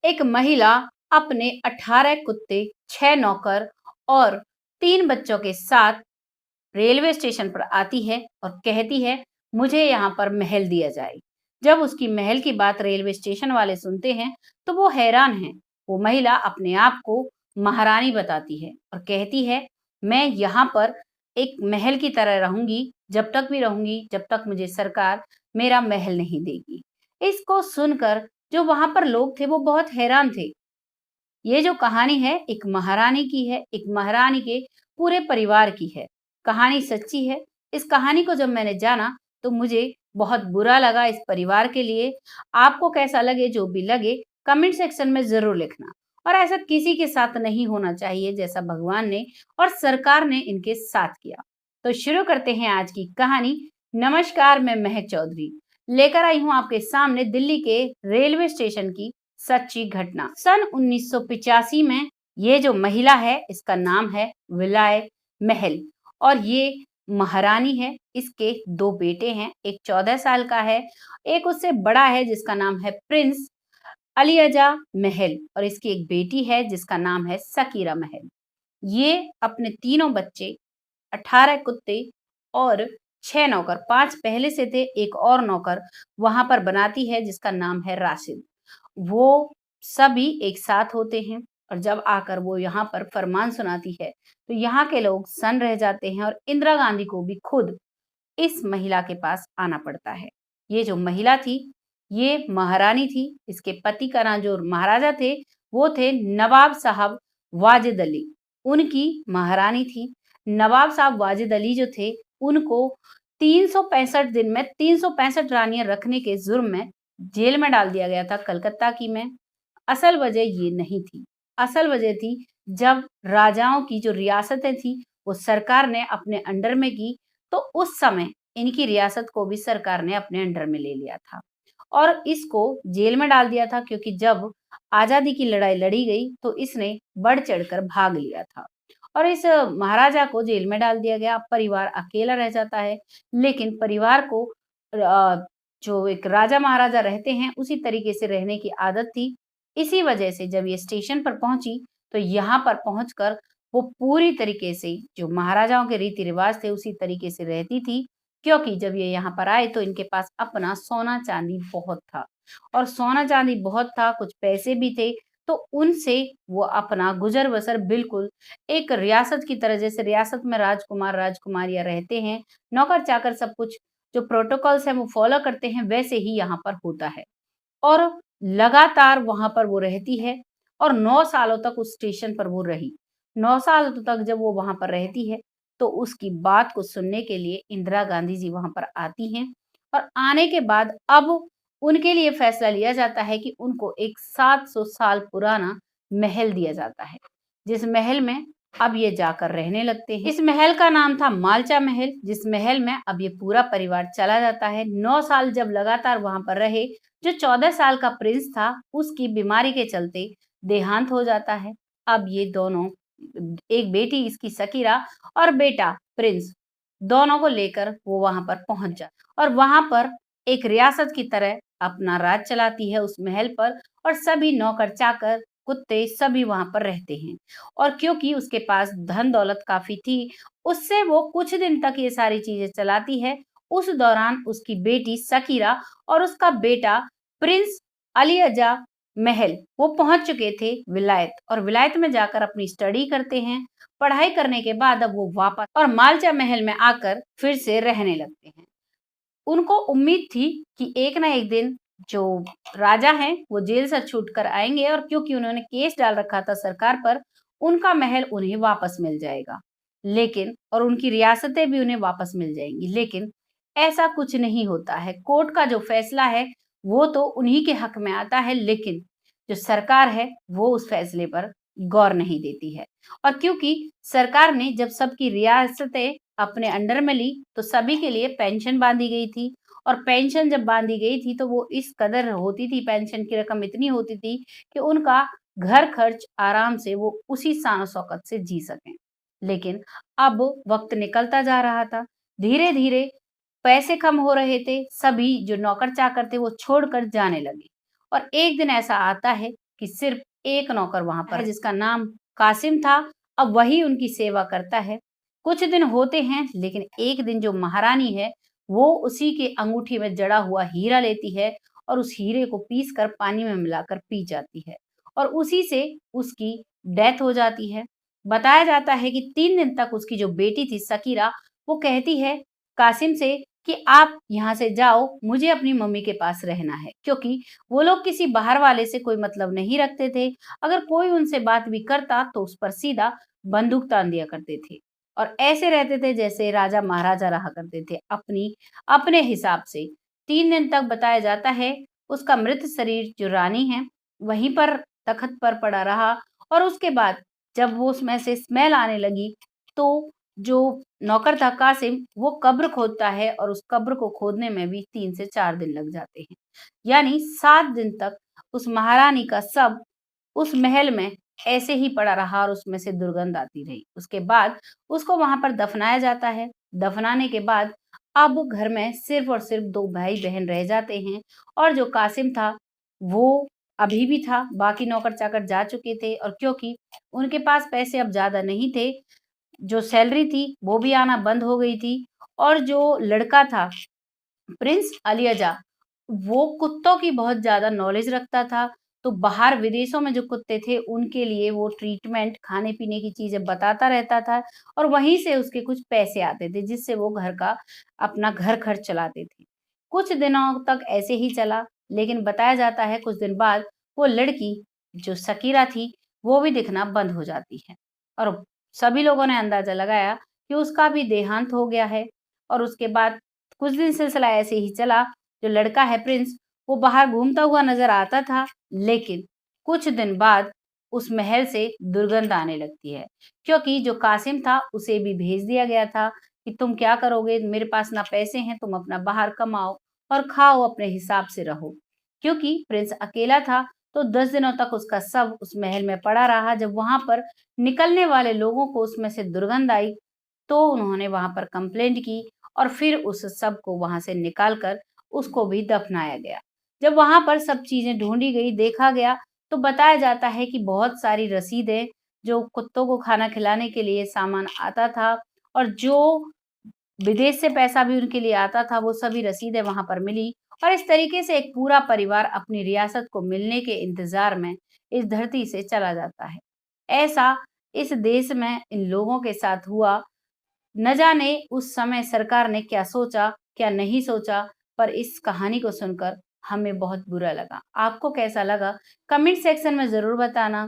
एक महिला अपने 18 कुत्ते, 6 नौकर और 3 बच्चों के साथ रेलवे स्टेशन पर आती है और कहती है, मुझे यहाँ पर महल दिया जाए। जब उसकी महल की बात रेलवे स्टेशन वाले सुनते हैं, तो वो हैरान हैं। वो महिला अपने आप को महारानी बताती है और कहती है, मैं यहाँ पर एक महल की तरह रहूँगी, जब तक भी रहूँगी, जब तक मुझे सरकार मेरा महल नहीं देगी। इसको सुनकर जो वहाँ पर लोग थे, वो बहुत हैरान थे। ये जो कहानी है एक महारानी की है, एक महारानी के पूरे परिवार की है। कहानी सच्ची है। इस कहानी को जब मैंने जाना तो मुझे बहुत बुरा लगा इस परिवार के लिए। आपको कैसा लगे जो भी लगे कमेंट सेक्शन में ज़रूर लिखना। और ऐसा किसी के साथ नहीं होना चाहिए जैसा भगवान ने और सरकार ने इनके साथ किया। तो शुरू करते हैं आज की कहानी। नमस्कार, मैं महक चौधरी लेकर आई हूँ आपके सामने दिल्ली के रेलवे स्टेशन की सच्ची घटना। सन 1985 में ये जो महिला है इसका नाम है विलायत महल और ये महारानी है। इसके 2 बेटे हैं, एक 14 साल का है, एक उससे बड़ा है जिसका नाम है प्रिंस अलीअजा महल और इसकी एक बेटी है जिसका नाम है सकीरा महल। ये अपने तीनों बच्चे, 18 कुत्ते और 6 नौकर, 5 पहले से थे, एक और नौकर वहां पर बनाती है जिसका नाम है राशिद। वो सभी एक साथ होते हैं और जब आकर वो यहाँ पर फरमान सुनाती है तो यहाँ के लोग सन्न रह जाते हैं और इंदिरा गांधी को भी खुद इस महिला के पास आना पड़ता है। ये जो महिला थी ये महारानी थी। इसके पति का नाम जो महाराजा थे वो थे नवाब साहब वाजिद अली। उनकी महारानी थी। नवाब साहब वाजिद अली जो थे उनको 365 दिन में 365 रानियां रखने के जुर्म में जेल में डाल दिया गया था कलकत्ता की में। असल वजह ये नहीं थी। असल वजह थी जब राजाओं की जो रियासतें थी वो सरकार ने अपने अंडर में की तो उस समय इनकी रियासत को भी सरकार ने अपने अंडर में ले लिया था और इसको जेल में डाल दिया था क्योंकि जब आजादी की लड़ाई लड़ी गई तो इसने बढ़ चढ़कर भाग लिया था और इस महाराजा को जेल में डाल दिया गया। अब परिवार अकेला रह जाता है लेकिन परिवार को जो एक राजा महाराजा रहते हैं उसी तरीके से रहने की आदत थी। इसी वजह से जब ये स्टेशन पर पहुंची तो यहाँ पर पहुंचकर वो पूरी तरीके से जो महाराजाओं के रीति रिवाज थे उसी तरीके से रहती थी क्योंकि जब ये यहाँ पर आए तो इनके पास अपना सोना चांदी बहुत था और सोना चांदी बहुत था, कुछ पैसे भी थे तो उनसे वो अपना गुजर बसर बिल्कुल एक रियासत की तरह, जैसे रियासत में राजकुमार राजकुमारियां रहते हैं, नौकर चाकर सब कुछ जो प्रोटोकॉल्स हैं वो फॉलो करते हैं वैसे ही यहाँ पर होता है। और लगातार वहां पर वो रहती है और 9 सालों तक उस स्टेशन पर वो रही। 9 साल तक जब वो वहां पर रहती है तो उसकी बात को सुनने के लिए इंदिरा गांधी जी वहां पर आती हैं और आने के बाद अब उनके लिए फैसला लिया जाता है कि उनको एक 700 साल पुराना महल दिया जाता है जिस महल में अब ये जाकर रहने लगते हैं। इस महल का नाम था मालचा महल, जिस महल में अब ये पूरा परिवार चला जाता है। 9 साल जब लगातार वहां पर रहे, जो 14 साल का प्रिंस था उसकी बीमारी के चलते देहांत हो जाता है। अब ये दोनों, एक बेटी इसकी सकीरा और बेटा प्रिंस, दोनों को लेकर वो वहां पर पहुंच जाता और वहां पर एक रियासत की तरह अपना राज चलाती है उस महल पर और सभी नौकर चाकर कुत्ते सभी वहां पर रहते हैं। और क्योंकि उसके पास धन दौलत काफी थी उससे वो कुछ दिन तक ये सारी चीजें चलाती है। उस दौरान उसकी बेटी सकीरा और उसका बेटा प्रिंस अली अजा महल वो पहुंच चुके थे विलायत और विलायत में जाकर अपनी स्टडी करते हैं। पढ़ाई करने के बाद अब वो वापस और मालचा महल में आकर फिर से रहने लगते हैं। उनको उम्मीद थी कि एक ना एक दिन जो राजा हैं वो जेल से छूट कर आएंगे और क्योंकि उन्होंने केस डाल रखा था सरकार पर, उनका महल उन्हें वापस मिल जाएगा लेकिन और उनकी रियासतें भी उन्हें वापस मिल जाएंगी। लेकिन ऐसा कुछ नहीं होता है। कोर्ट का जो फैसला है वो तो उन्हीं के हक में आता है लेकिन जो सरकार है वो उस फैसले पर गौर नहीं देती है। और क्योंकि सरकार ने जब सबकी रियासतें अपने अंडर में ली तो सभी के लिए पेंशन बांधी गई थी और पेंशन जब बांधी गई थी तो वो इस कदर होती थी, पेंशन की रकम इतनी होती थी कि उनका घर खर्च आराम से वो उसी शान शौकत से जी सकें। लेकिन अब वक्त निकलता जा रहा था, धीरे धीरे पैसे कम हो रहे थे, सभी जो नौकर चाकर थे वो छोड़कर जाने लगे और एक दिन ऐसा आता है कि सिर्फ एक नौकर वहाँ पर है जिसका नाम कासिम था। अब वही उनकी सेवा करता है। कुछ दिन होते हैं, लेकिन एक दिन जो महारानी है, वो उसी के अंगूठी में जड़ा हुआ हीरा लेती है और उस हीरे को पीस कर पानी में मिलाकर पी जाती है और उसी से उसकी डेथ हो जाती है। बताया जाता है कि 3 दिन तक उसकी जो बेटी थी सकीरा, वो कहती है कासिम से कि आप यहाँ से जाओ, मुझे अपनी मम्मी के पास रहना है, क्योंकि वो लोग किसी बाहर वाले से कोई मतलब नहीं रखते थे। अगर कोई उनसे बात भी करता तो उस पर सीधा बंदूक तान दिया करते थे और ऐसे रहते थे जैसे राजा महाराजा रहा करते थे, अपने हिसाब से। 3 दिन तक बताया जाता है उसका मृत शरीर जो रानी है वहीं पर तख्त पर पड़ा रहा और उसके बाद जब वो उसमें से स्मेल आने लगी तो जो नौकर था कासिम, वो कब्र खोदता है और उस कब्र को खोदने में भी 3 से 4 दिन लग जाते हैं। यानी 7 दिन तक उस महारानी का शव उस महल में ऐसे ही पड़ा रहा और उसमें से दुर्गंध आती रही। उसके बाद उसको वहाँ पर दफनाया जाता है। दफनाने के बाद अब घर में सिर्फ़ और सिर्फ़ 2 भाई-बहन रह जाते हैं और जो कासिम था, वो अभी भी था, बाकी नौकर-चाकर जा चुके थे और क्योंकि उनके पास पैसे अब ज़्यादा नहीं थे, जो सैलरी थी वो भी आना बंद हो गई थी और जो लड़का था प्रिंस अलियाजा, वो कुत्तों की बहुत ज़्यादा नॉलेज रखता था, तो बाहर विदेशों में जो कुत्ते थे, उनके लिए वो ट्रीटमेंट, खाने-पीने की चीज़ें बताता रहता था और वहीं से उसके कुछ पैसे आते थे, जिससे वो अपना घर खर्च चलाते थे। कुछ दिनों तक ऐसे ही चला, लेकिन बताया जाता है कुछ दिन बाद वो लड़की, जो शकीरा थी, वो भी दिखना बंद हो जाती है और सभी लोगों ने अंदाज़ा लगाया कि उसका भी देहांत हो गया है और उसके बाद कुछ दिन सिलसिला ऐसे ही चला। जो लड़का है प्रिंस, वो बाहर घूमता हुआ नज़र आता था, लेकिन कुछ दिन बाद उस महल से दुर्गंध आने लगती है, क्योंकि जो कासिम था, उसे भी भेज दिया गया था कि तुम क्या करोगे? मेरे पास ना पैसे हैं, तुम अपना बाहर कमाओ और खाओ, अपने हिसाब से रहो। क्योंकि प्रिंस अकेला था, तो 10 दिनों तक उसका शव उस महल में पड़ा रहा। जब वहाँ पर निकलने वाले लोगों को उसमें से दुर्गंध आई, तो उन्होंने वहाँ पर कंप्लेंट की और फिर उस शव को वहाँ से निकाल कर उसको भी दफनाया गया। जब वहाँ पर सब चीज़ें ढूँढी गई, देखा गया, तो बताया जाता है कि बहुत सारी रसीदें, जो कुत्तों को खाना खिलाने के लिए सामान आता था और जो विदेश से पैसा भी उनके लिए आता था, वो सभी रसीदें वहाँ पर मिली और इस तरीके से एक पूरा परिवार अपनी रियासत को मिलने के इंतज़ार में इस धरती से चला जाता है। ऐसा इस देश में इन लोगों के साथ हुआ। न जाने उस समय सरकार ने क्या सोचा, क्या नहीं सोचा, पर इस कहानी को सुनकर हमें बहुत बुरा लगा। आपको कैसा लगा? कमेंट सेक्शन में ज़रूर बताना।